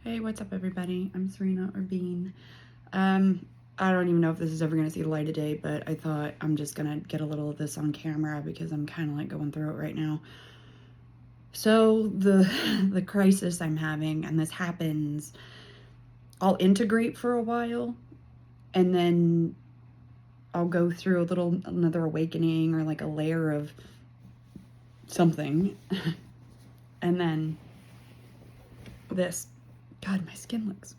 Hey, what's up, everybody? I'm Serena, or Bean. I don't even know if this is ever going to see the light of day, but I thought I'm just going to get a little of this on camera because I'm kind of like going through it right now. So the crisis I'm having, and this happens, I'll integrate for a while, and then I'll go through another awakening or like a layer of something, and then this. God, my skin looks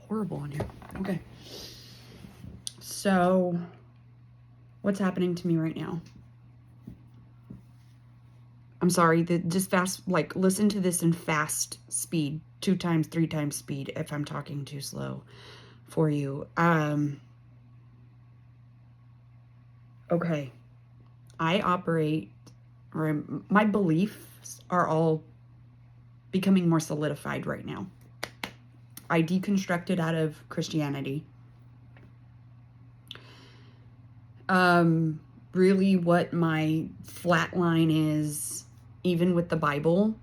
horrible in here. Okay. So, what's happening to me right now? I'm sorry, just fast, like, listen to this in fast speed, 2 times, 3 times speed if I'm talking too slow for you. Okay. I operate, or my beliefs are all becoming more solidified right now. I deconstructed out of Christianity. Really what my flat line is, even with the Bible,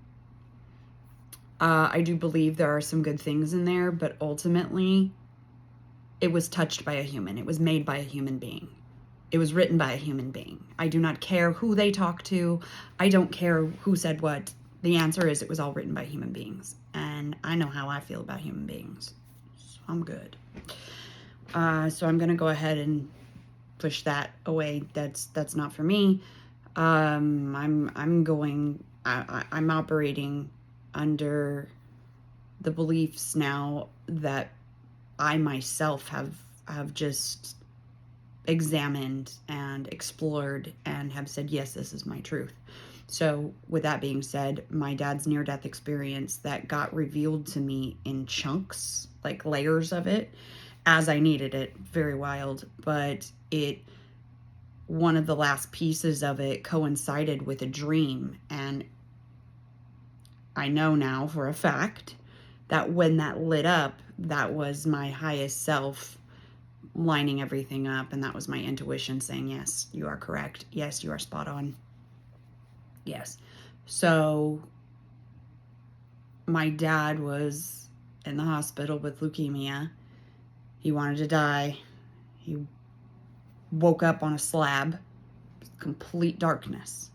I do believe there are some good things in there, but ultimately it was touched by a human. It was made by a human being. It was written by a human being. I do not care who they talk to. I don't care who said what. The answer is it was all written by human beings. And I know how I feel about human beings. So I'm good. So I'm going to go ahead and push that away. That's not for me. I'm operating under the beliefs now that I myself have just examined and explored and have said, yes, this is my truth. So with that being said, my dad's near-death experience that got revealed to me in chunks, like layers of it, as I needed it, very wild, but one of the last pieces of it coincided with a dream, and I know now for a fact that when that lit up, that was my highest self lining everything up, and that was my intuition saying, yes, you are correct. Yes, you are spot on. Yes. So my dad was in the hospital with leukemia. He wanted to die. He woke up on a slab, complete darkness,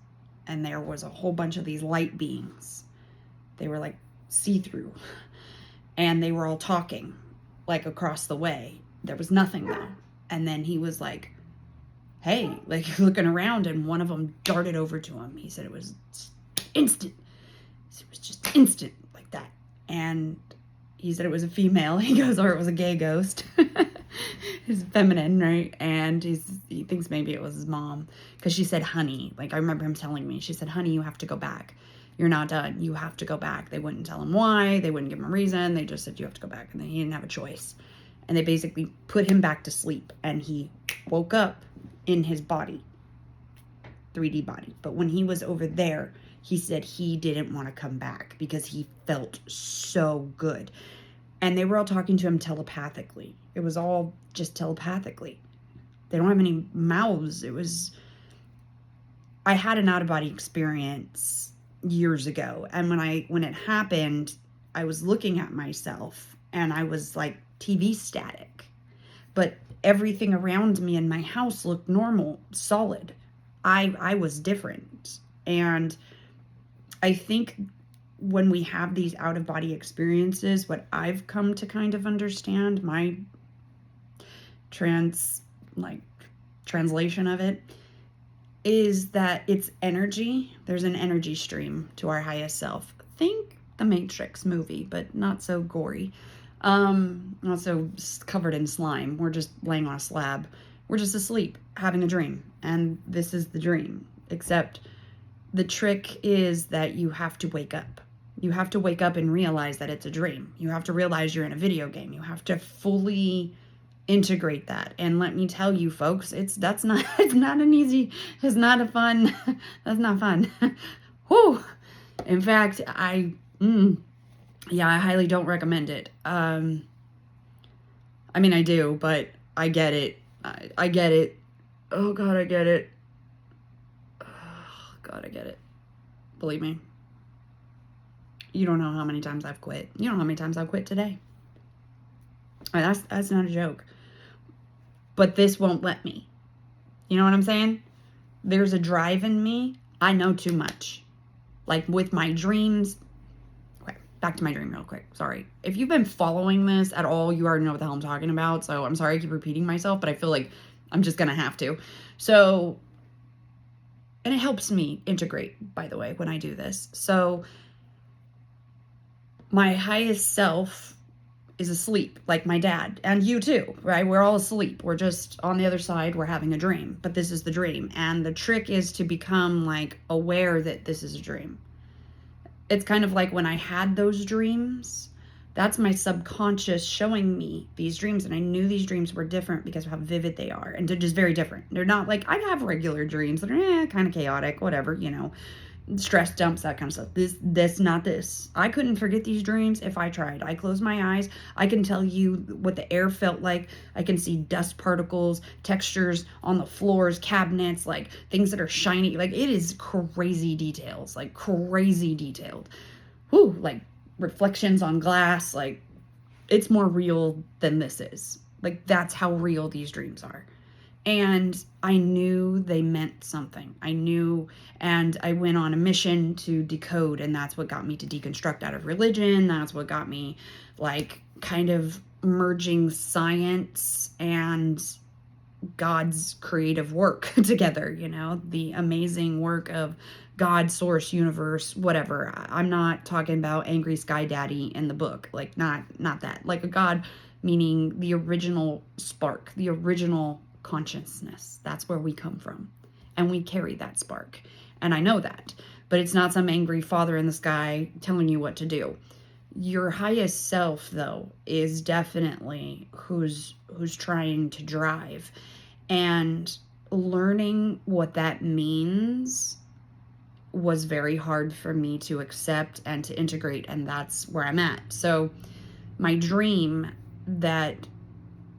and there was a whole bunch of these light beings. They were like see-through, and they were all talking like across the way. There was nothing though. And then he was like, hey, like looking around, and one of them darted over to him. He said it was instant. It was just instant like that. And he said it was a female. He goes, or it was a gay ghost. It's feminine, right? And he thinks maybe it was his mom, because she said, honey. Like, I remember him telling me, she said, honey, you have to go back. You're not done. You have to go back. They wouldn't tell him why. They wouldn't give him a reason. They just said, you have to go back. And then he didn't have a choice. And they basically put him back to sleep. And he woke up in his body, 3D body. But when he was over there, he said he didn't want to come back because he felt so good. And they were all talking to him telepathically. It was all just telepathically. They don't have any mouths. I had an out-of-body experience years ago. And when it happened, I was looking at myself and I was like TV static. But everything around me in my house looked normal, solid. I was different. And I think when we have these out-of-body experiences, what I've come to kind of understand, my translation of it, is that it's energy. There's an energy stream to our highest self. Think the Matrix movie, but not so gory. Not so covered in slime. We're just laying on a slab. We're just asleep, having a dream. And this is the dream. Except the trick is that you have to wake up. You have to wake up and realize that it's a dream. You have to realize you're in a video game. You have to fully integrate that. And let me tell you, folks, it's not an easy, it's not a fun, that's not fun. Whew. In fact, I highly don't recommend it. I mean, I do, but I get it. I get it. Oh God, I get it. Oh God, I get it. Believe me. You don't know how many times I've quit. You don't know how many times I've quit today. That's not a joke. But this won't let me. You know what I'm saying? There's a drive in me. I know too much. Like with my dreams. Okay, back to my dream real quick. Sorry. If you've been following this at all, you already know what the hell I'm talking about. So I'm sorry I keep repeating myself, but I feel like I'm just going to have to. So, and it helps me integrate, by the way, when I do this. So my highest self is asleep, like my dad, and you too, right? We're all asleep. We're just on the other side. We're having a dream, but this is the dream. And the trick is to become like aware that this is a dream. It's kind of like when I had those dreams, that's my subconscious showing me these dreams. And I knew these dreams were different because of how vivid they are. And they're just very different. They're not like, I have regular dreams that are kind of chaotic, whatever, you know, stress dumps, that kind of stuff. This, not this. I couldn't forget these dreams if I tried. I closed my eyes. I can tell you what the air felt like. I can see dust particles, textures on the floors, cabinets, like things that are shiny. Like it is crazy details, like crazy detailed. Whoo, like reflections on glass. Like it's more real than this is. Like that's how real these dreams are. And I knew they meant something. I knew, and I went on a mission to decode, and that's what got me to deconstruct out of religion. That's what got me, like, kind of merging science and God's creative work together, you know, the amazing work of God, source, universe, whatever. I'm not talking about angry sky daddy in the book, like not that. Like a God meaning the original spark, the original consciousness. That's where we come from. And we carry that spark. And I know that. But it's not some angry father in the sky telling you what to do. Your highest self, though, is definitely who's trying to drive. And learning what that means was very hard for me to accept and to integrate. And that's where I'm at. So my dream that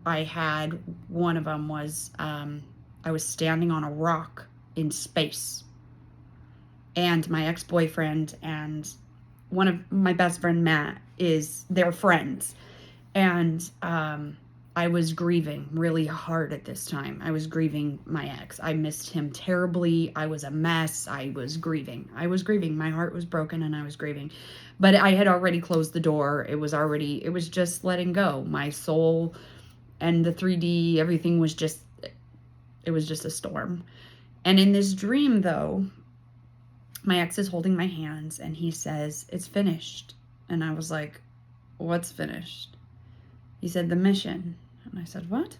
I had, one of them was I was standing on a rock in space. And my ex-boyfriend and one of my best friend, Matt, they're friends. And I was grieving really hard at this time. I was grieving my ex. I missed him terribly. I was a mess. I was grieving. My heart was broken and I was grieving. But I had already closed the door. It was just letting go. My soul and the 3D, everything was just a storm. And in this dream, though, my ex is holding my hands and he says, "It's finished." And I was like, "What's finished?" He said, "The mission." And I said, "What?"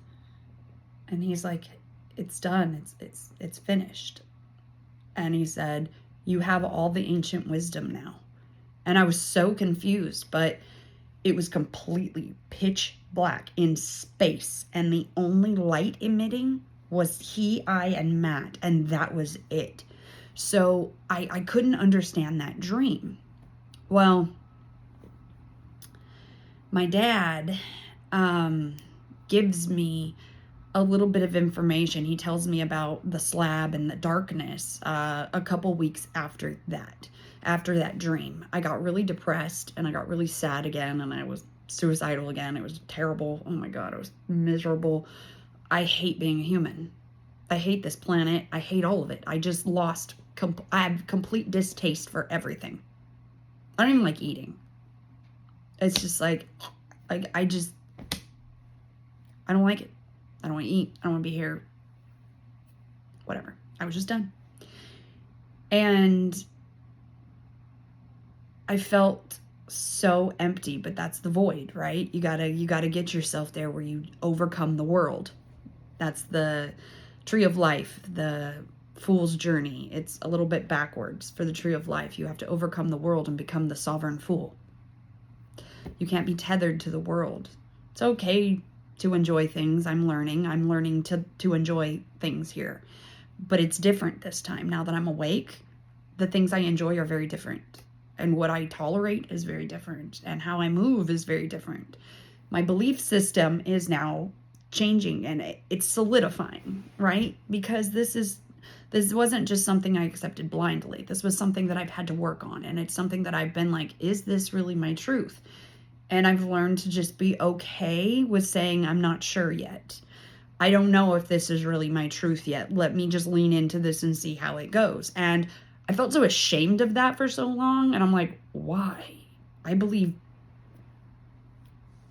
And he's like, "It's done. It's finished." And he said, "You have all the ancient wisdom now." And I was so confused, but it was completely pitch black in space. And the only light emitting was he, I, and Matt. And that was it. So I couldn't understand that dream. Well, my dad gives me a little bit of information. He tells me about the slab and the darkness a couple weeks after that dream. I got really depressed and I got really sad again and I was suicidal again. It was terrible. Oh my God, I was miserable. I hate being a human. I hate this planet. I hate all of it. I just lost, I have complete distaste for everything. I don't even like eating. It's just like, I don't like it. I don't want to eat. I don't want to be here. Whatever. I was just done. And I felt so empty, but that's the void, right? You gotta get yourself there where you overcome the world. That's the tree of life, the fool's journey. It's a little bit backwards for the tree of life. You have to overcome the world and become the sovereign fool. You can't be tethered to the world. It's okay to enjoy things. I'm learning to enjoy things here. But it's different this time. Now that I'm awake, the things I enjoy are very different. And what I tolerate is very different. And how I move is very different. My belief system is now changing and it's solidifying, right? Because this is This wasn't just something I accepted blindly. This was something that I've had to work on. And it's something that I've been like, is this really my truth? And I've learned to just be okay with saying, I'm not sure yet. I don't know if this is really my truth yet. Let me just lean into this and see how it goes. And I felt so ashamed of that for so long. And I'm like, why? I believe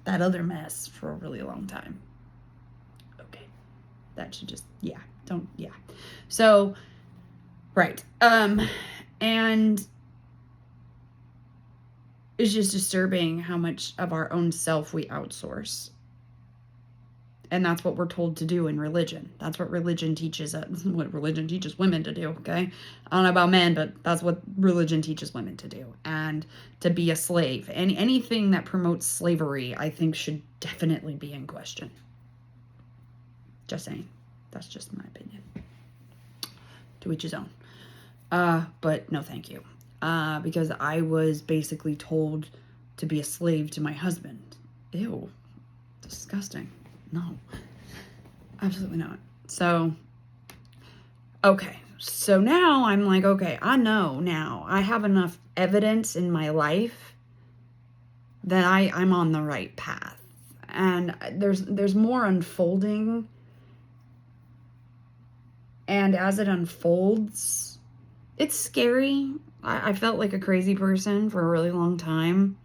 that other mess for a really long time. Okay. That should just, yeah. Don't, yeah. So, right. And it's just disturbing how much of our own self we outsource. And that's what we're told to do in religion. That's what religion teaches us, what religion teaches women to do, okay? I don't know about men, but that's what religion teaches women to do. And to be a slave. And anything that promotes slavery, I think, should definitely be in question. Just saying. That's just my opinion. To each his own. But no thank you. Because I was basically told to be a slave to my husband. Ew. Disgusting. No, absolutely not. So, okay. So now I'm like, okay, I know now. I have enough evidence in my life that I'm on the right path. And there's more unfolding. And as it unfolds, it's scary. I felt like a crazy person for a really long time.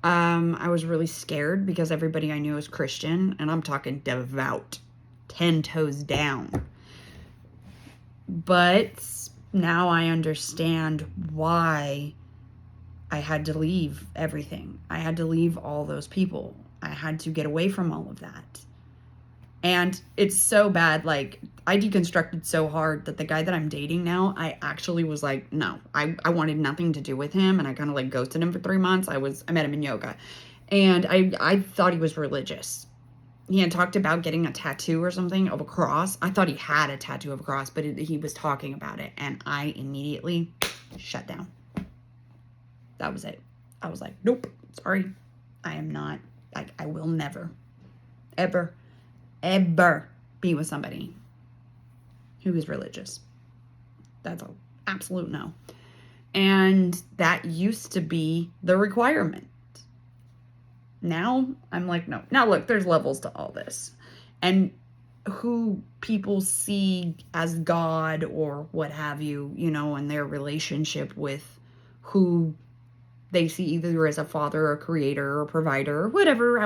I was really scared because everybody I knew was Christian, and I'm talking devout, 10 toes down. But now I understand why I had to leave everything. I had to leave all those people. I had to get away from all of that. And it's so bad. Like, I deconstructed so hard that the guy that I'm dating now, I actually was like, no, I wanted nothing to do with him. And I kind of like ghosted him for 3 months. I met him in yoga. And I thought he was religious. He had talked about getting a tattoo or something of a cross. I thought he had a tattoo of a cross, but he was talking about it. And I immediately shut down. That was it. I was like, nope, sorry. I am not, like, I will never, ever be with somebody who is religious. That's an absolute no. And that used to be the requirement. Now I'm like, no. Now look, there's levels to all this. And who people see as God or what have you, you know, in their relationship with who they see either as a father or creator or provider or whatever,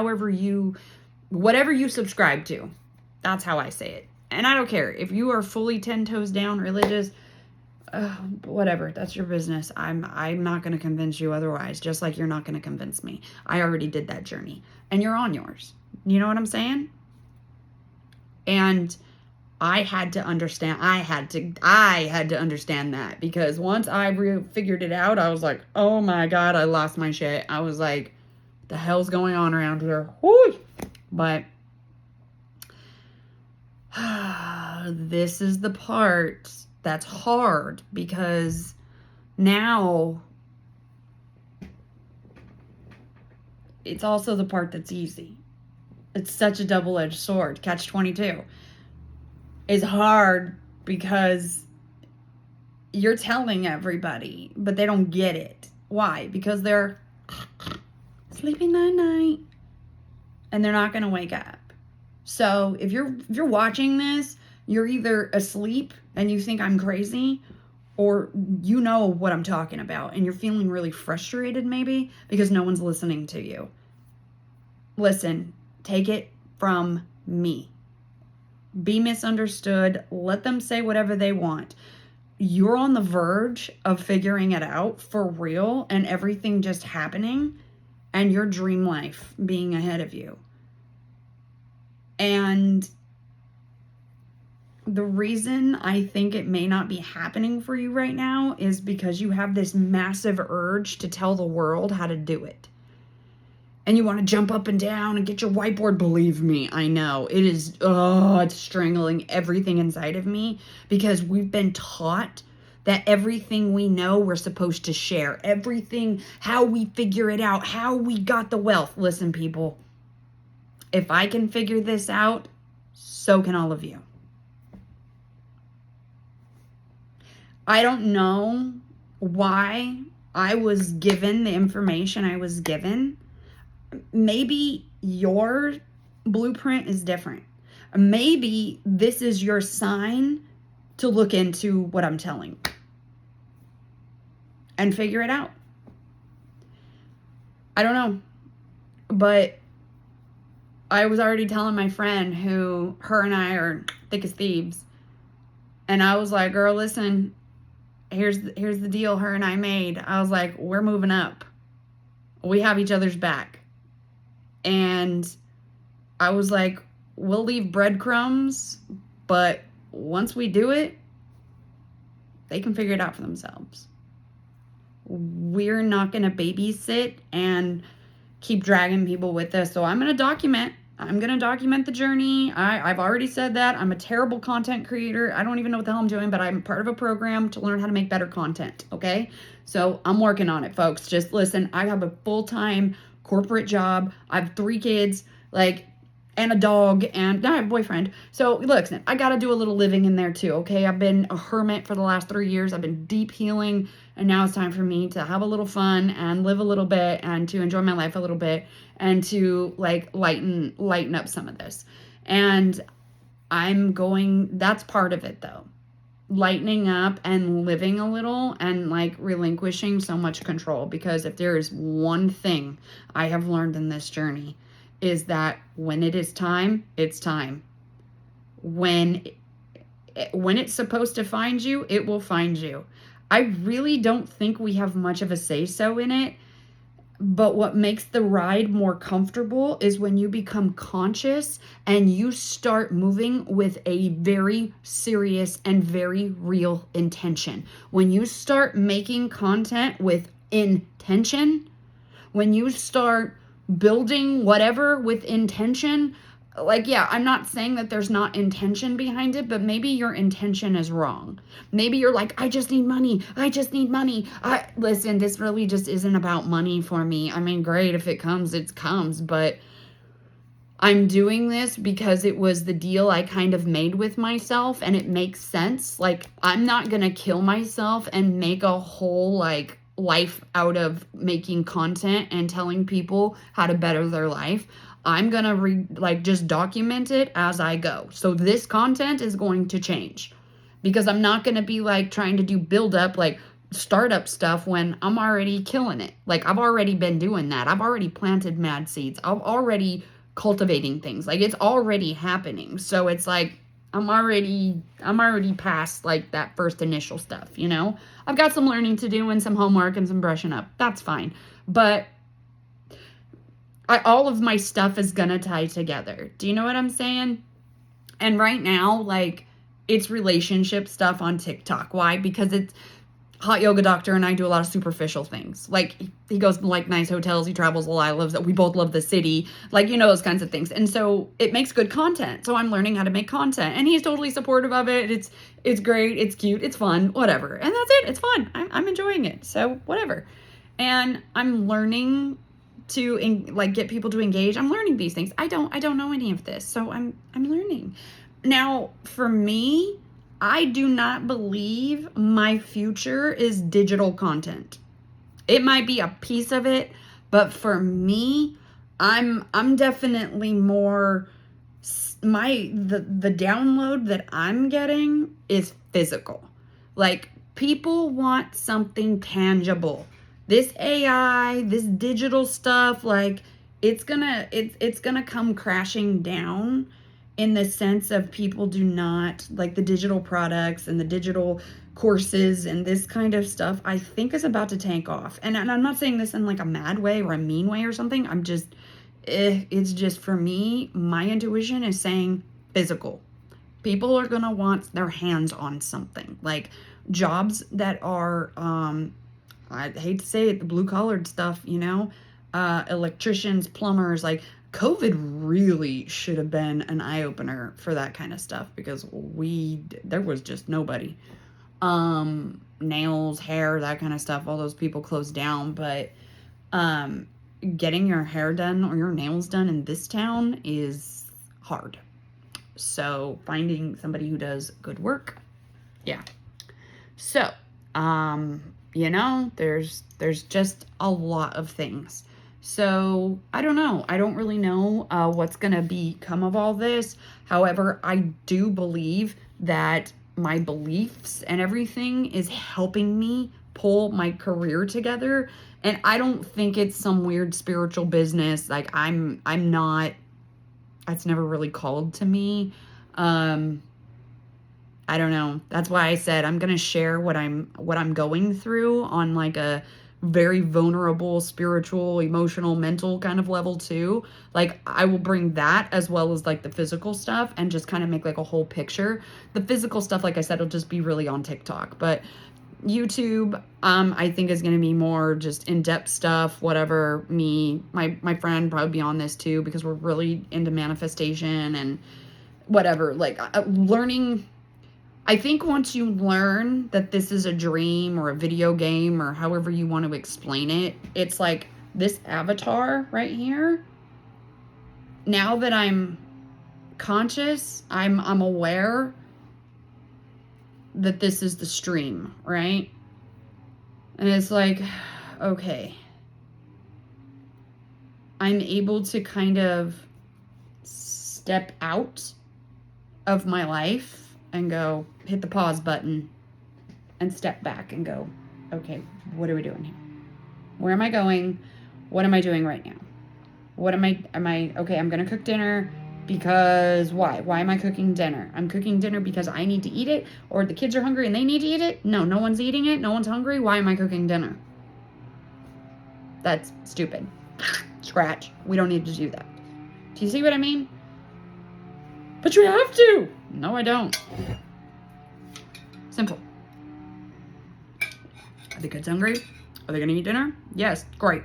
whatever you subscribe to. That's how I say it. And I don't care if you are fully 10 toes down religious, whatever, that's your business. I'm not going to convince you otherwise, just like you're not going to convince me. I already did that journey and you're on yours. You know what I'm saying? And I had to understand, I had to understand that, because once I figured it out, I was like, oh my God, I lost my shit. I was like, what the hell's going on around here? Whoo! But this is the part that's hard, because now it's also the part that's easy. It's such a double-edged sword. Catch-22 is hard because you're telling everybody, but they don't get it. Why? Because they're sleeping night-night and they're not going to wake up. So if you're watching this, you're either asleep and you think I'm crazy, or you know what I'm talking about and you're feeling really frustrated maybe because no one's listening to you. Listen, take it from me. Be misunderstood. Let them say whatever they want. You're on the verge of figuring it out for real, and everything just happening, and your dream life being ahead of you. And the reason I think it may not be happening for you right now is because you have this massive urge to tell the world how to do it. And you want to jump up and down and get your whiteboard. Believe me, I know. It is, it's strangling everything inside of me, because we've been taught that everything we know we're supposed to share. Everything, how we figure it out, how we got the wealth. Listen, people, if I can figure this out, so can all of you. I don't know why I was given the information I was given. Maybe your blueprint is different. Maybe this is your sign to look into what I'm telling you and figure it out. I don't know. But I was already telling my friend who, her and I are thick as thieves. And I was like, girl, listen, here's the deal her and I made. I was like, we're moving up. We have each other's back. And I was like, we'll leave breadcrumbs, but once we do it, they can figure it out for themselves. We're not going to babysit and keep dragging people with us. So I'm going to document. I'm going to document the journey. I've already said that. I'm a terrible content creator. I don't even know what the hell I'm doing, but I'm part of a program to learn how to make better content. Okay. So I'm working on it, folks. Just listen, I have a full-time corporate job. I have 3 kids, and a dog, and now I have a boyfriend. So listen, I got to do a little living in there too. Okay. I've been a hermit for the last 3 years. I've been deep healing. And now it's time for me to have a little fun and live a little bit and to enjoy my life a little bit and to lighten up some of this. And that's part of it though. Lightening up and living a little and relinquishing so much control, because if there is one thing I have learned in this journey is that when it is time, it's time. When it's supposed to find you, it will find you. I really don't think we have much of a say-so in it, but what makes the ride more comfortable is when you become conscious and you start moving with a very serious and very real intention. When you start making content with intention, when you start building whatever with intention, I'm not saying that there's not intention behind it, but maybe your intention is wrong. Maybe you're like, I just need money. Listen, this really just isn't about money for me. I mean, great, if it comes, it comes, but I'm doing this because it was the deal I kind of made with myself, and it makes sense. I'm not going to kill myself and make a whole, life out of making content and telling people how to better their life. I'm going to just document it as I go. So this content is going to change because I'm not going to be trying to do build up, startup stuff when I'm already killing it. I've already been doing that. I've already planted mad seeds. I'm already cultivating things. It's already happening. So it's I'm already past that first initial stuff, I've got some learning to do and some homework and some brushing up. That's fine. But all of my stuff is gonna tie together. Do you know what I'm saying? And right now, it's relationship stuff on TikTok. Why? Because it's hot yoga doctor and I do a lot of superficial things. He goes to nice hotels, he travels a lot, we both love the city, those kinds of things. And so it makes good content. So I'm learning how to make content and he's totally supportive of it. It's great, it's cute, it's fun, whatever. And that's it. It's fun. I'm enjoying it. So whatever. And I'm learning to get people to engage. I'm learning these things. I don't know any of this. So I'm learning. Now, for me, I do not believe my future is digital content. It might be a piece of it, but for me, I'm definitely more the download that I'm getting is physical. People want something tangible. This AI, this digital stuff, it's gonna come crashing down in the sense of people do not the digital products and the digital courses and this kind of stuff, I think is about to tank off. And I'm not saying this in a mad way or a mean way or something. It's just for me, my intuition is saying physical. People are going to want their hands on something, jobs that are, I hate to say it, the blue collared stuff, electricians, plumbers, COVID really should have been an eye-opener for that kind of stuff because there was just nobody. Nails, hair, that kind of stuff, all those people closed down. But getting your hair done or your nails done in this town is hard. So finding somebody who does good work, yeah. So There's just a lot of things. So I don't know. I don't really know what's going to become of all this. However, I do believe that my beliefs and everything is helping me pull my career together. And I don't think it's some weird spiritual business. Like I'm not, that's never really called to me. I don't know. That's why I said I'm going to share what I'm going through on like a very vulnerable spiritual, emotional, mental kind of level too. Like I will bring that as well as like the physical stuff and just kind of make like a whole picture. The physical stuff, like I said, will just be really on TikTok, but YouTube, I think is going to be more just in-depth stuff, whatever. My friend probably be on this too, because we're really into manifestation and whatever, like learning. I think once you learn that this is a dream or a video game or however you want to explain it, it's like this avatar right here. Now that I'm conscious, I'm aware that this is the stream, right? And it's like, okay. I'm able to kind of step out of my life and go hit the pause button and step back and go, okay, what are we doing here? Where am I going? What am I doing right now? Okay, I'm going to cook dinner because why? Why am I cooking dinner? I'm cooking dinner because I need to eat it, or the kids are hungry and they need to eat it? No, no one's eating it. No one's hungry. Why am I cooking dinner? That's stupid. Scratch. We don't need to do that. Do you see what I mean? But you have to. No, I don't. Simple. Are the kids hungry? Are they going to eat dinner? Yes, great.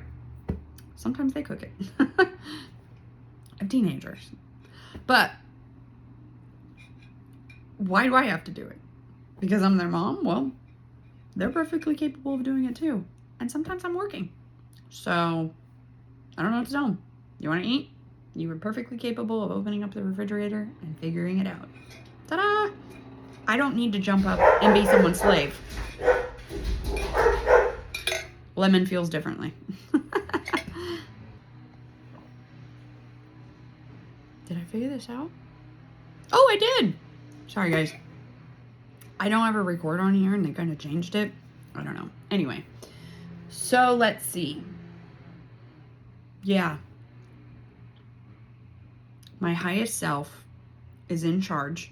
Sometimes they cook it. I have teenagers. But why do I have to do it? Because I'm their mom? Well, they're perfectly capable of doing it too. And sometimes I'm working. So I don't know what to tell them. You want to eat? You were perfectly capable of opening up the refrigerator and figuring it out. Ta-da! I don't need to jump up and be someone's slave. Lemon feels differently. Did I figure this out? Oh, I did! Sorry, guys. I don't ever record on here and they kind of changed it. I don't know. Anyway. So, let's see. Yeah. My highest self is in charge.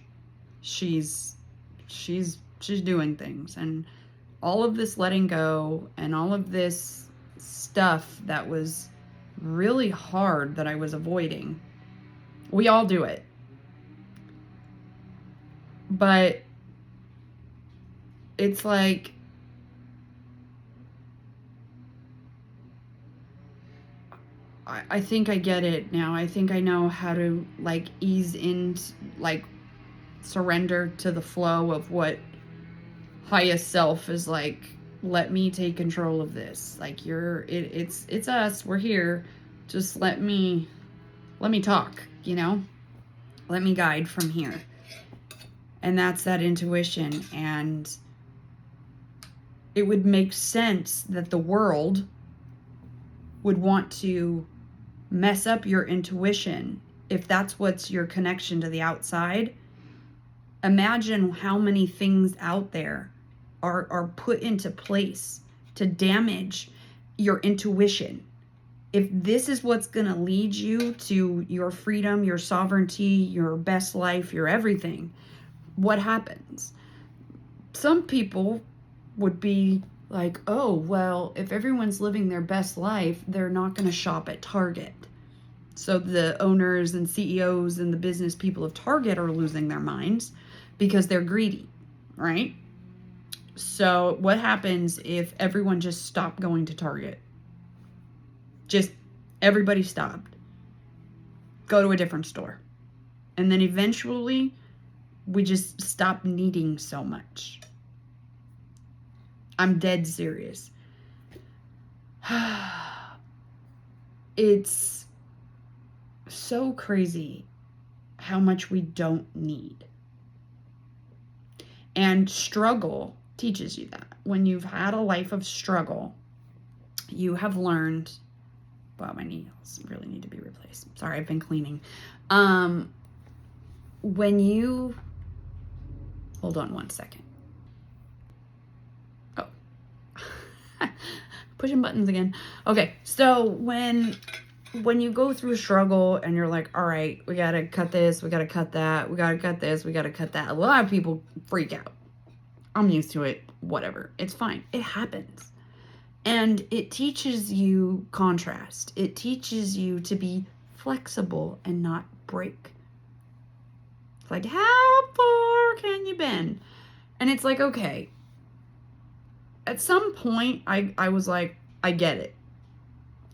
She's doing things, and all of this letting go and all of this stuff that was really hard that I was avoiding. We all do it. But it's like I think I get it now. I think I know how to like ease in, like surrender to the flow of what highest self is like. Let me take control of this. Like it's us. We're here. Just let me talk, you know? Let me guide from here. And that's that intuition. And it would make sense that the world would want to mess up your intuition if that's what's your connection to the outside. Imagine how many things out there are put into place to damage your intuition. If this is what's going to lead you to your freedom, your sovereignty, your best life, your everything, what happens? Some people would be like, oh, well, if everyone's living their best life, they're not going to shop at Target. So the owners and CEOs and the business people of Target are losing their minds because they're greedy, right? So what happens if everyone just stopped going to Target? Just everybody stopped. Go to a different store. And then eventually we just stop needing so much. I'm dead serious. It's so crazy how much we don't need. And struggle teaches you that. when you've had a life of struggle, you have learned, wow, my nails really need to be replaced. Sorry, I've been cleaning. When you, hold on one second. Oh, pushing buttons again. Okay, so when you go through struggle and you're like, all right, we got to cut this, we got to cut that, we got to cut this, we got to cut that. A lot of people freak out. I'm used to it, whatever. It's fine. It happens. And it teaches you contrast. It teaches you to be flexible and not break. It's like, how far can you bend? And it's like, okay. At some point, I was like, I get it.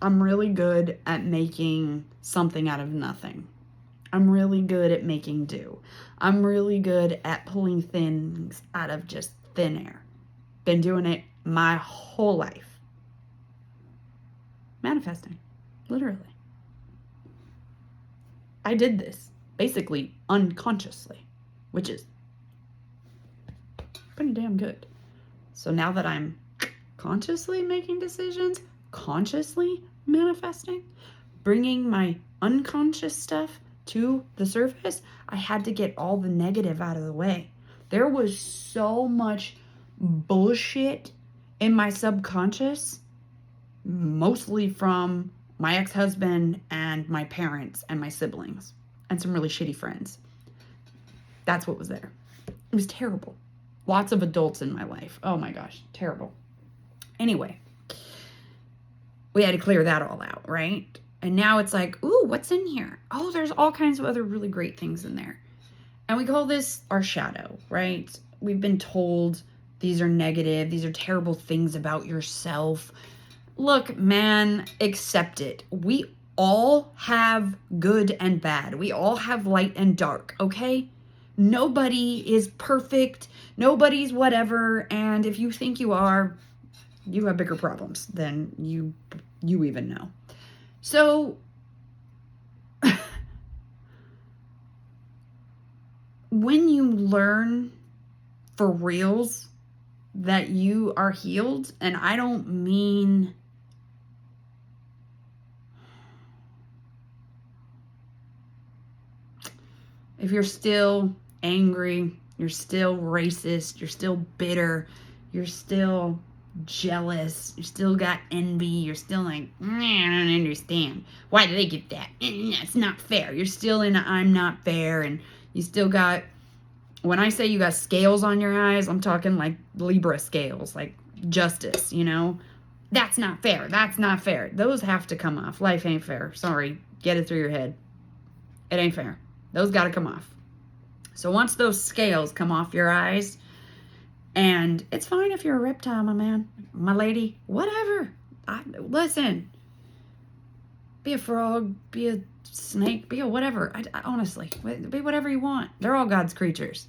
I'm really good at making something out of nothing. I'm really good at making do. I'm really good at pulling things out of just thin air. Been doing it my whole life. Manifesting, literally. I did this basically unconsciously, which is pretty damn good. So now that I'm consciously making decisions, consciously manifesting, bringing my unconscious stuff to the surface, I had to get all the negative out of the way. There was so much bullshit in my subconscious, mostly from my ex-husband and my parents and my siblings and some really shitty friends. That's what was there. It was terrible. Lots of adults in my life. Oh my gosh, terrible. Anyway, we had to clear that all out, right? And now it's like, ooh, what's in here? Oh, there's all kinds of other really great things in there. And we call this our shadow, right? We've been told these are negative. These are terrible things about yourself. Look, man, accept it. We all have good and bad. We all have light and dark, okay? Nobody is perfect. Nobody's whatever. And if you think you are, you have bigger problems than you even know. So when you learn for reals that you are healed, and I don't mean if you're still angry, you're still racist, you're still bitter, you're still jealous, you still got envy, you're still like, I don't understand. Why did they get that? It's not fair. You're still in a I'm not fair, and you still got, when I say you got scales on your eyes, I'm talking like Libra scales, like justice, you know? That's not fair. That's not fair. Those have to come off. Life ain't fair. Sorry. Get it through your head. It ain't fair. Those got to come off. So once those scales come off your eyes, and it's fine if you're a reptile, my man, my lady, whatever. Listen, be a frog, be a snake, be a whatever. I honestly, be whatever you want. They're all God's creatures.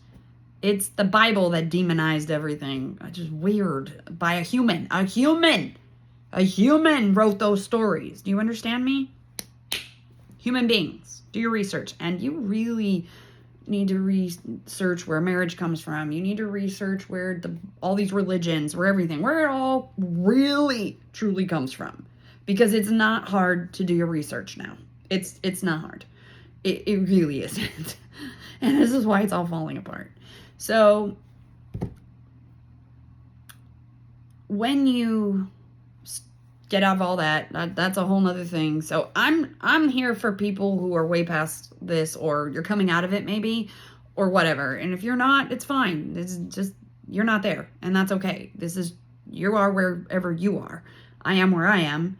It's the Bible that demonized everything. It's just weird. By a human. A human wrote those stories. Do you understand me? Human beings. Do your research. And you really need to research where marriage comes from. You need to research where all these religions, where it all really truly comes from. Because it's not hard to do your research now. It's not hard. It really isn't. And this is why it's all falling apart. So when you get out of all that's a whole nother thing. So I'm here for people who are way past this, or you're coming out of it maybe, or whatever. And if you're not, it's fine. It's just, you're not there, and that's okay. You are wherever you are. I am where I am,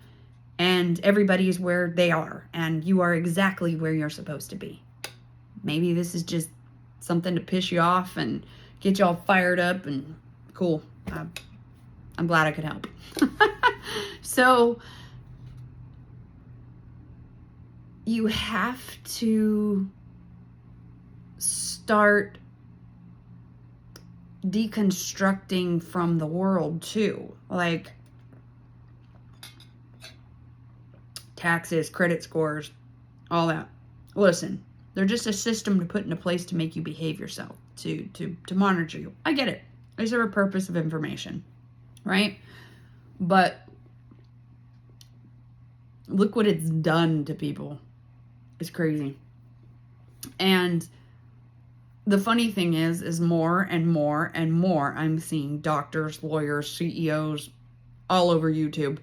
and everybody is where they are, and you are exactly where you're supposed to be. Maybe this is just something to piss you off and get you all fired up, and cool. I'm glad I could help. So you have to start deconstructing from the world too. Like taxes, credit scores, all that. Listen, they're just a system to put into place to make you behave yourself, to monitor you. I get it. They serve a purpose of information. right? But look what it's done to people. It's crazy. And the funny thing is more and more and more I'm seeing doctors, lawyers, CEOs all over YouTube,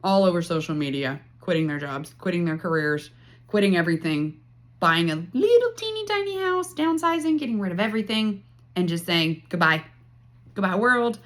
all over social media, quitting their jobs, quitting their careers, quitting everything, buying a little teeny tiny house, downsizing, getting rid of everything, and just saying goodbye. Goodbye, world.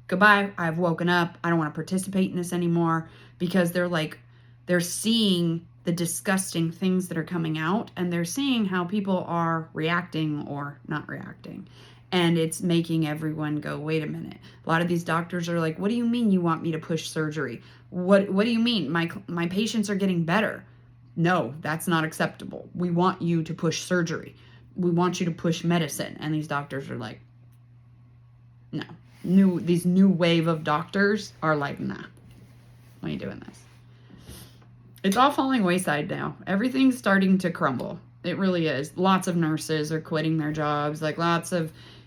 Goodbye. I've woken up. I don't want to participate in this anymore, because they're seeing the disgusting things that are coming out, and they're seeing how people are reacting or not reacting. And it's making everyone go, wait a minute. A lot of these doctors are like, what do you mean you want me to push surgery? What do you mean? My patients are getting better. No, that's not acceptable. We want you to push surgery. We want you to push medicine. And these doctors are like, no. These new wave of doctors are like, nah, why are you doing this? It's all falling wayside now. Everything's starting to crumble. It really is. Lots of nurses are quitting their jobs.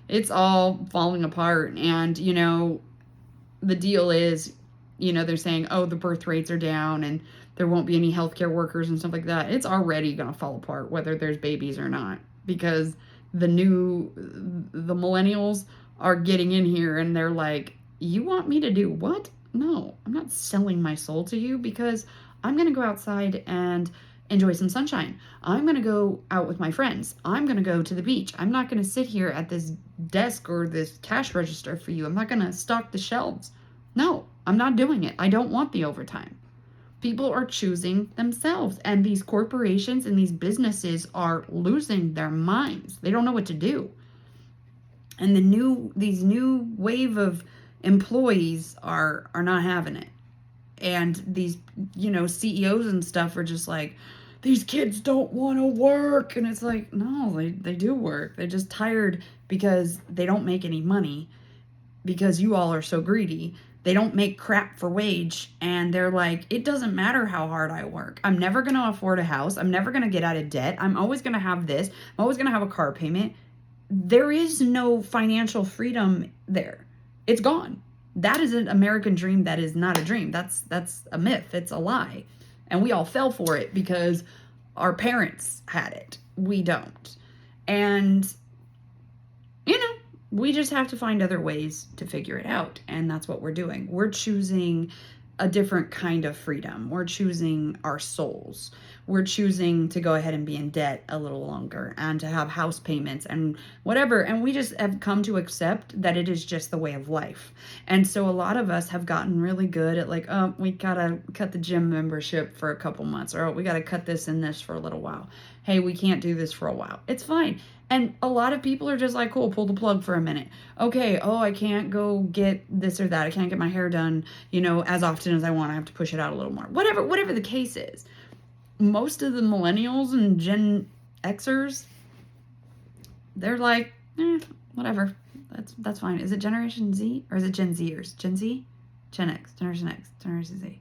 It's all falling apart. And, the deal is, they're saying, oh, the birth rates are down and there won't be any healthcare workers and stuff like that. It's already going to fall apart, whether there's babies or not, because the millennials are getting in here and they're like, you want me to do what? No, I'm not selling my soul to you, because I'm going to go outside and enjoy some sunshine. I'm going to go out with my friends. I'm going to go to the beach. I'm not going to sit here at this desk or this cash register for you. I'm not going to stock the shelves. No, I'm not doing it. I don't want the overtime. People are choosing themselves, and these corporations and these businesses are losing their minds. They don't know what to do. And these new wave of employees are not having it. And these, CEOs and stuff are just like, these kids don't want to work. And it's like, no, they do work. They're just tired because they don't make any money, because you all are so greedy. They don't make crap for wage. And they're like, it doesn't matter how hard I work. I'm never going to afford a house. I'm never going to get out of debt. I'm always going to have this. I'm always going to have a car payment. There is no financial freedom there. It's gone. That is an American dream that is not a dream. That's a myth. It's a lie. And we all fell for it because our parents had it. We don't. And, we just have to find other ways to figure it out. And that's what we're doing. We're choosing a different kind of freedom. We're choosing our souls. We're choosing to go ahead and be in debt a little longer and to have house payments and whatever. And we just have come to accept that it is just the way of life. And so a lot of us have gotten really good at like, oh, we gotta cut the gym membership for a couple months, or oh, we gotta cut this and this for a little while. Hey, we can't do this for a while. It's fine. And a lot of people are just like, cool, pull the plug for a minute. Okay, oh, I can't go get this or that. I can't get my hair done, as often as I want. I have to push it out a little more. Whatever the case is. Most of the millennials and Gen Xers, they're like, whatever. That's fine. Is it Generation Z or is it Gen Zers? Gen Z? Gen X, Generation Z.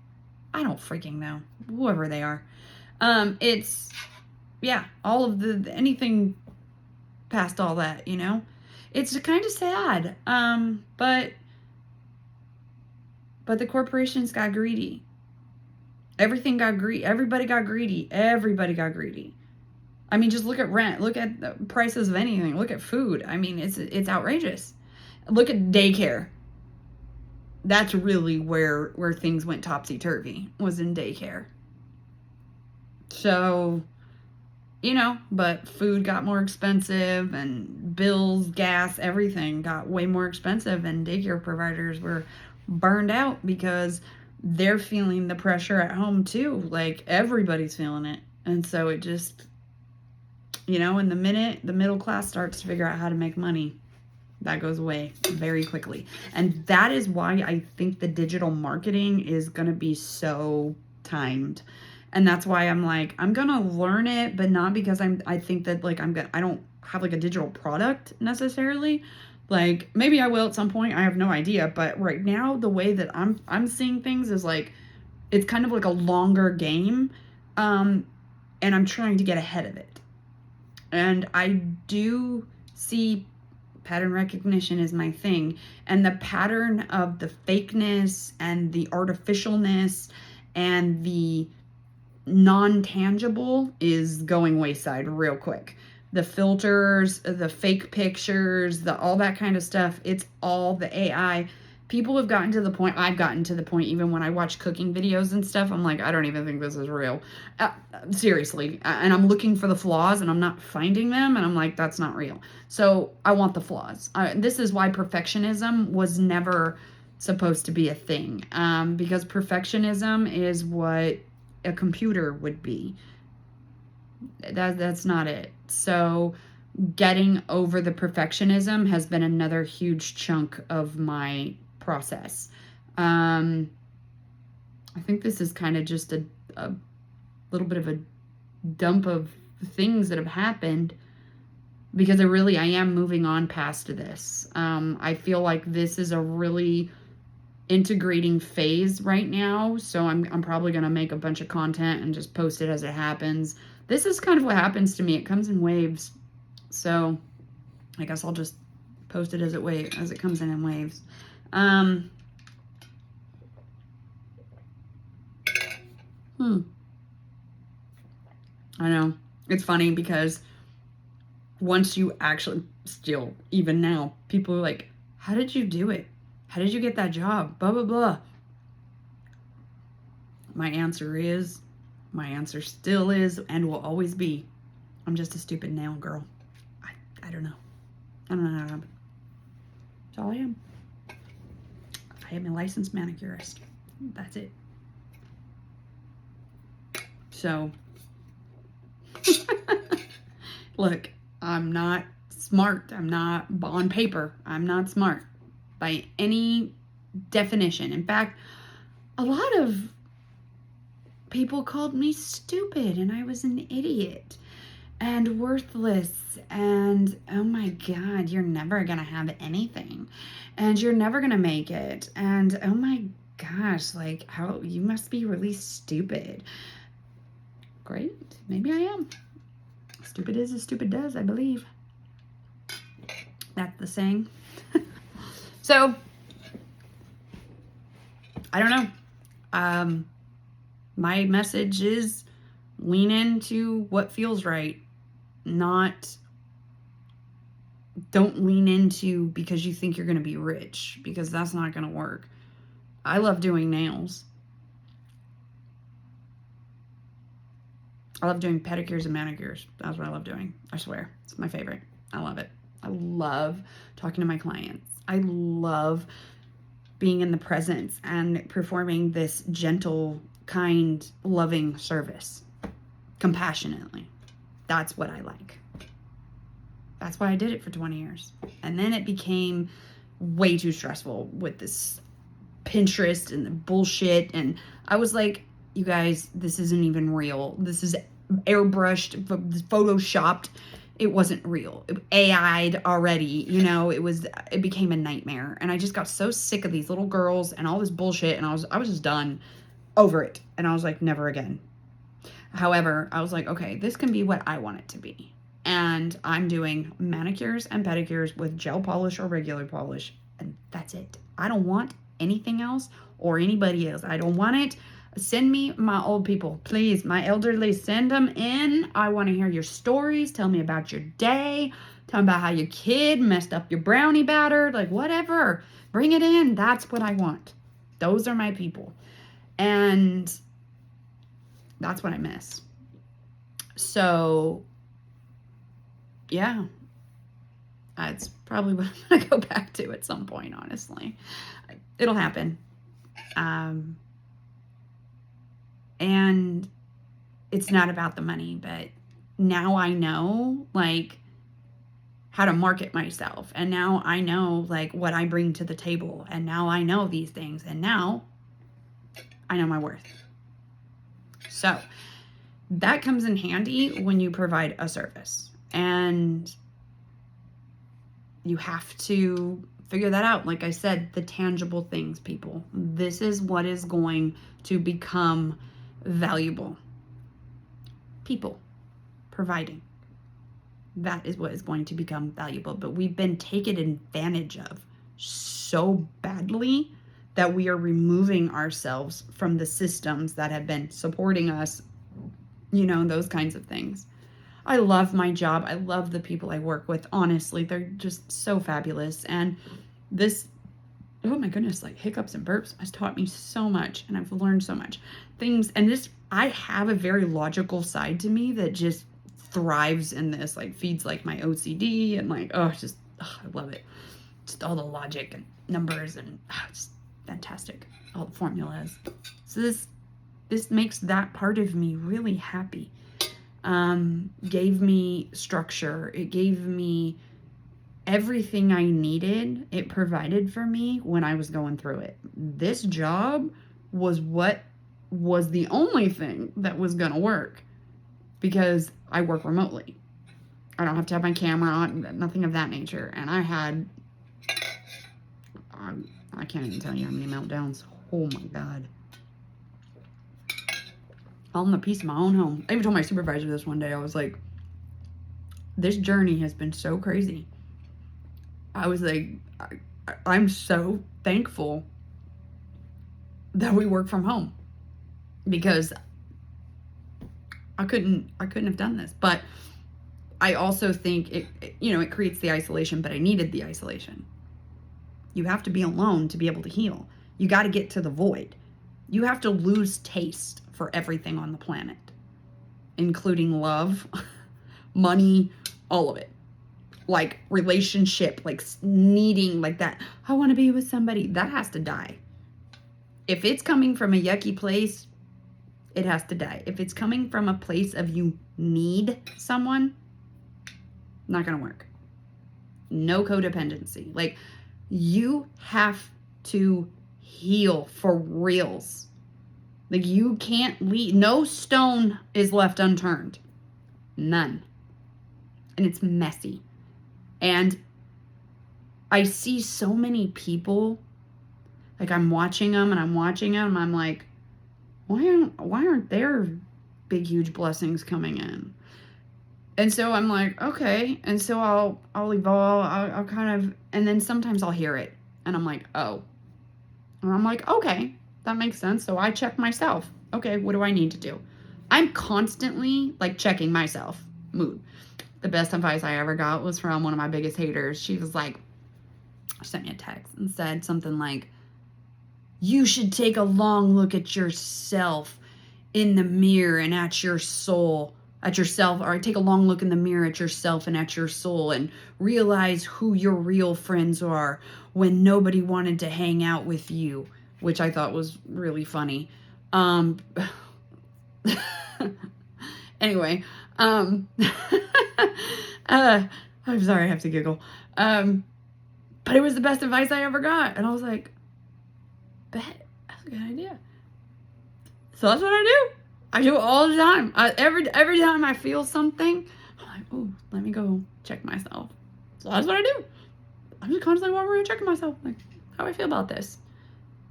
I don't freaking know. Whoever they are. It's, all of anything past all that, it's kind of sad. But the corporations got greedy. Everything got greedy. Everybody got greedy. I mean, just look at rent. Look at the prices of anything. Look at food. I mean, it's outrageous. Look at daycare. That's really where things went topsy-turvy, was in daycare. So, but food got more expensive, and bills, gas, everything got way more expensive, and daycare providers were burned out because they're feeling the pressure at home too. Like, everybody's feeling it. And so it just, in the minute the middle class starts to figure out how to make money, that goes away very quickly. And that is why I think the digital marketing is going to be so timed. And that's why I'm like, I'm going to learn it, but not because I think that like I don't have like a digital product necessarily. Like, maybe I will at some point. I have no idea. But right now, the way that I'm seeing things is like, it's kind of like a longer game. And I'm trying to get ahead of it. And I do see Pattern recognition is my thing. And the pattern of the fakeness and the artificialness and the non-tangible is going wayside real quick. The filters, the fake pictures, all that kind of stuff, it's all the AI. People have gotten to the point, I've gotten to the point, even when I watch cooking videos and stuff, I'm like, I don't even think this is real. Seriously. And I'm looking for the flaws and I'm not finding them. And I'm like, that's not real. So I want the flaws. This is why perfectionism was never supposed to be a thing. Because perfectionism is what a computer would be. That's not it. So getting over the perfectionism has been another huge chunk of my process. I think this is kind of just a little bit of a dump of things that have happened, because I am moving on past this. I feel like this is a really integrating phase right now, so I'm probably going to make a bunch of content and just post it as it happens. This is kind of what happens to me. It comes in waves, so I guess I'll just post it as it comes in waves. I know, it's funny because once you actually, still even now, people are like, how did you do it? How did you get that job? Blah, blah, blah. My answer still is, and will always be, I'm just a stupid nail girl. I don't know. I don't know how to happen. That's all I am. I am a licensed manicurist. That's it. So, look, I'm not smart. I'm not, on paper, I'm not smart by any definition. In fact, a lot of people called me stupid and I was an idiot and worthless and, oh my God, you're never gonna have anything and you're never gonna make it and, oh my gosh, like, how, you must be really stupid. Great, maybe I am. Stupid is as stupid does, I believe. That's the saying. So, I don't know. My message is lean into what feels right. Don't lean into because you think you're going to be rich, because that's not going to work. I love doing nails. I love doing pedicures and manicures. That's what I love doing. I swear. It's my favorite. I love it. I love talking to my clients. I love being in the presence and performing this gentle, kind, loving service compassionately. That's what I like. That's why I did it for 20 years. And then it became way too stressful with this Pinterest and the bullshit. And I was like, you guys, this isn't even real. This is airbrushed, photoshopped. It wasn't real. AI'd already, it became a nightmare. And I just got so sick of these little girls and all this bullshit. And I was just done over it. And I was like, never again. However, I was like, okay, this can be what I want it to be. And I'm doing manicures and pedicures with gel polish or regular polish. And that's it. I don't want anything else or anybody else. I don't want it. Send me my old people, please. My elderly, send them in. I want to hear your stories. Tell me about your day. Tell me about how your kid messed up your brownie batter. Like, whatever. Bring it in. That's what I want. Those are my people. And that's what I miss. So, yeah. It's probably what I'm going to go back to at some point, honestly. It'll happen. And it's not about the money, but now I know, like, how to market myself. And now I know, like, what I bring to the table. And now I know these things. And now I know my worth. So that comes in handy when you provide a service. And you have to figure that out. Like I said, the tangible things, people. This is what is going to become valuable. People providing. that is what is going to become valuable. But we've been taken advantage of so badly that we are removing ourselves from the systems that have been supporting us, you know, those kinds of things. I love my job. I love the people I work with. Honestly, they're just so fabulous. And this, oh my goodness, like hiccups and burps has taught me so much, and I've learned so much things. And this, I have a very logical side to me that just thrives in this, like feeds like my OCD and like, oh, just, oh, I love it. Just all the logic and numbers and it's fantastic. All the formulas. So this makes that part of me really happy. Gave me structure. It gave me everything I needed. It provided for me when I was going through it. This job was what was the only thing that was gonna work, because I work remotely. I don't have to have my camera on, nothing of that nature. And I had, I can't even tell you how many meltdowns. Oh my God. All in the peace of my own home. I even told my supervisor this one day. I was like, this journey has been so crazy. I was like, I'm so thankful that we work from home, because I couldn't have done this. But I also think it creates the isolation, but I needed the isolation. You have to be alone to be able to heal. You got to get to the void. You have to lose taste for everything on the planet, including love, money, all of it. Like relationship, like needing, like that, I want to be with somebody, that has to die. If it's coming from a yucky place, it has to die. If it's coming from a place of you need someone, not gonna work. No codependency. Like, you have to heal for reals. Like, you can't leave. No stone is left unturned. None. And it's messy. And I see so many people, like I'm watching them and I'm like, why aren't there big, huge blessings coming in? And so I'm like, okay. And so I'll evolve. I'll kind of, and then sometimes I'll hear it and I'm like, oh. And I'm like, okay, that makes sense. So I check myself. Okay, what do I need to do? I'm constantly like checking myself. Mood. The best advice I ever got was from one of my biggest haters. She was like, sent me a text and said something like, you should take a long look at yourself in the mirror and at your soul, at yourself, or take a long look in the mirror at yourself and at your soul and realize who your real friends are when nobody wanted to hang out with you, which I thought was really funny. Anyway, I'm sorry, I have to giggle. But it was the best advice I ever got. And I was like, bet, that's a good idea. So that's what I do. I do it all the time. Every time I feel something, I'm like, ooh, let me go check myself. So that's what I do. I'm just constantly walking around checking myself. Like, how do I feel about this?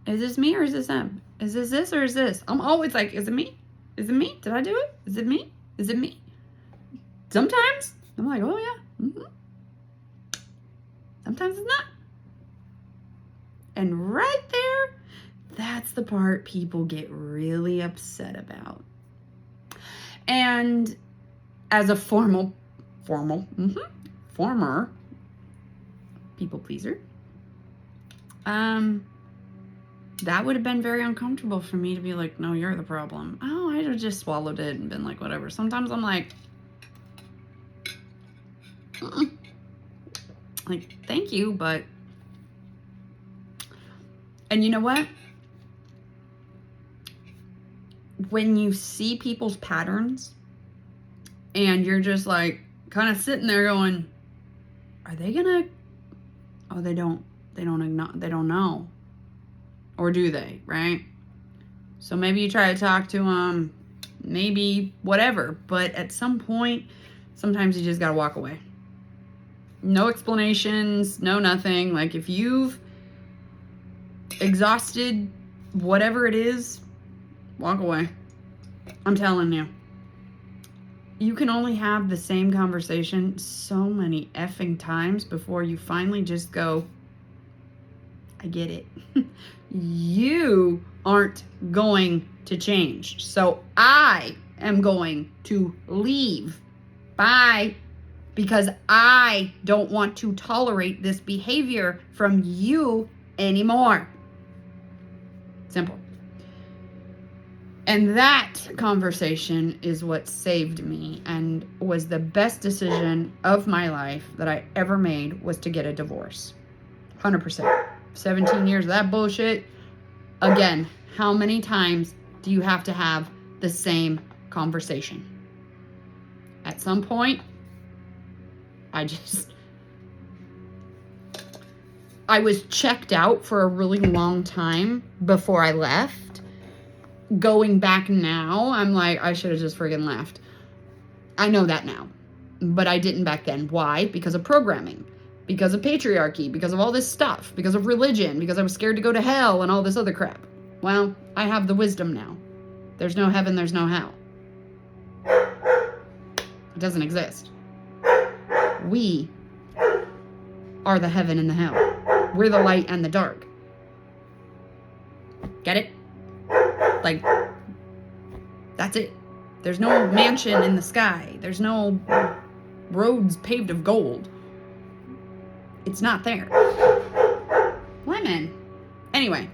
Is this me or is this them? Is this or is this? I'm always like, is it me? Is it me? Did I do it? Is it me? Is it me? Sometimes I'm like, oh yeah. Mm-hmm. Sometimes it's not. And right there, that's the part people get really upset about. And as a former people pleaser, that would have been very uncomfortable for me to be like, no, you're the problem. Oh, I'd have just swallowed it and been like, whatever. Sometimes I'm like, like, thank you, but, and you know what? When you see people's patterns and you're just like kind of sitting there going, are they gonna, oh, they don't know. Or do they, right? So maybe you try to talk to them, maybe whatever, but at some point, sometimes you just gotta walk away. No explanations, no nothing. Like, if you've exhausted whatever it is, walk away. I'm telling you. you can only have the same conversation so many effing times before you finally just go, I get it. You aren't going to change. So I am going to leave. Bye. Because I don't want to tolerate this behavior from you anymore. Simple. And that conversation is what saved me and was the best decision of my life that I ever made, was to get a divorce. 100%. 17 years of that bullshit. Again, how many times do you have to have the same conversation? At some point, I was checked out for a really long time before I left. Going back now, I'm like, I should have just friggin' left. I know that now. But I didn't back then. Why? Because of programming. Because of patriarchy. Because of all this stuff. Because of religion. Because I was scared to go to hell and all this other crap. Well, I have the wisdom now. There's no heaven, there's no hell. It doesn't exist. We are the heaven and the hell. We're the light and the dark. Get it? Like, that's it. There's no mansion in the sky. There's no roads paved of gold. It's not there. Lemon. Anyway,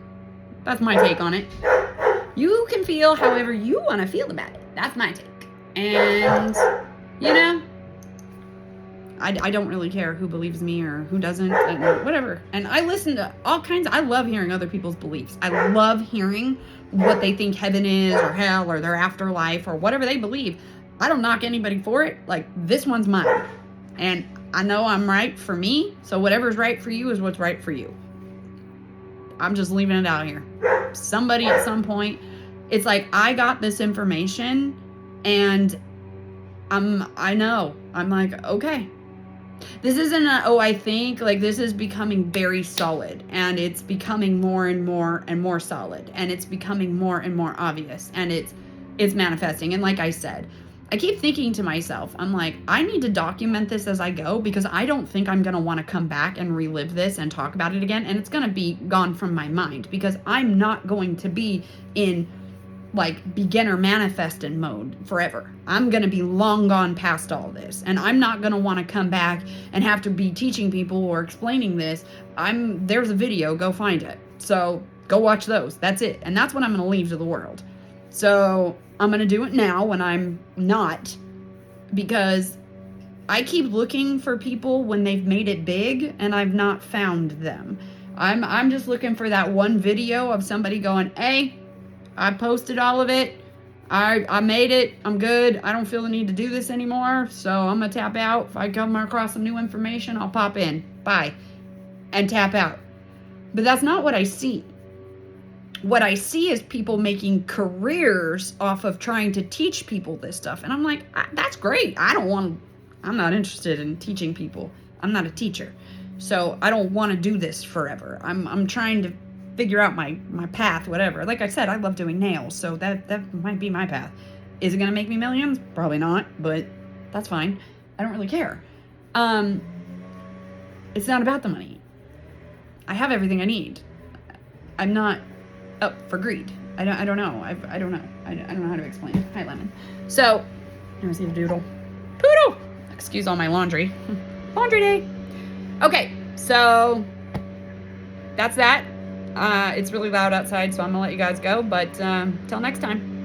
that's my take on it. You can feel however you want to feel about it. That's my take. And, you know, I don't really care who believes me or who doesn't, and whatever. And I listen to all kinds. I love hearing other people's beliefs. I love hearing what they think heaven is or hell or their afterlife or whatever they believe. I don't knock anybody for it. Like, this one's mine. And I know I'm right for me. So whatever's right for you is what's right for you. I'm just leaving it out here. Somebody at some point, it's like, I got this information and I know. I'm like, okay. This isn't I think, like, this is becoming very solid, and it's becoming more and more and more solid, and it's becoming more and more obvious, and it's manifesting. And like I said, I keep thinking to myself, I'm like, I need to document this as I go, because I don't think I'm going to want to come back and relive this and talk about it again, and it's going to be gone from my mind, because I'm not going to be in like beginner manifesting mode forever. I'm going to be long gone past all this, and I'm not going to want to come back and have to be teaching people or explaining this. There's a video, go find it. So go watch those. That's it. And that's what I'm going to leave to the world. So I'm going to do it now when I'm not, because I keep looking for people when they've made it big and I've not found them. I'm just looking for that one video of somebody going, hey, I posted all of it. I made it. I'm good. I don't feel the need to do this anymore. So I'm going to tap out. If I come across some new information, I'll pop in. Bye. And tap out. But that's not what I see. What I see is people making careers off of trying to teach people this stuff. And I'm like, that's great. I'm not interested in teaching people. I'm not a teacher. So I don't want to do this forever. I'm trying to figure out my path, whatever. Like I said, I love doing nails, so that might be my path. Is it going to make me millions? Probably not, but that's fine. I don't really care. It's not about the money. I have everything I need. I'm not up for greed. I don't know. I don't know. I don't know how to explain it. Hi, Lemon. So, I see a doodle. Poodle! Excuse all my laundry. Laundry day. Okay, so that's that. It's really loud outside, so I'm gonna let you guys go, but till next time.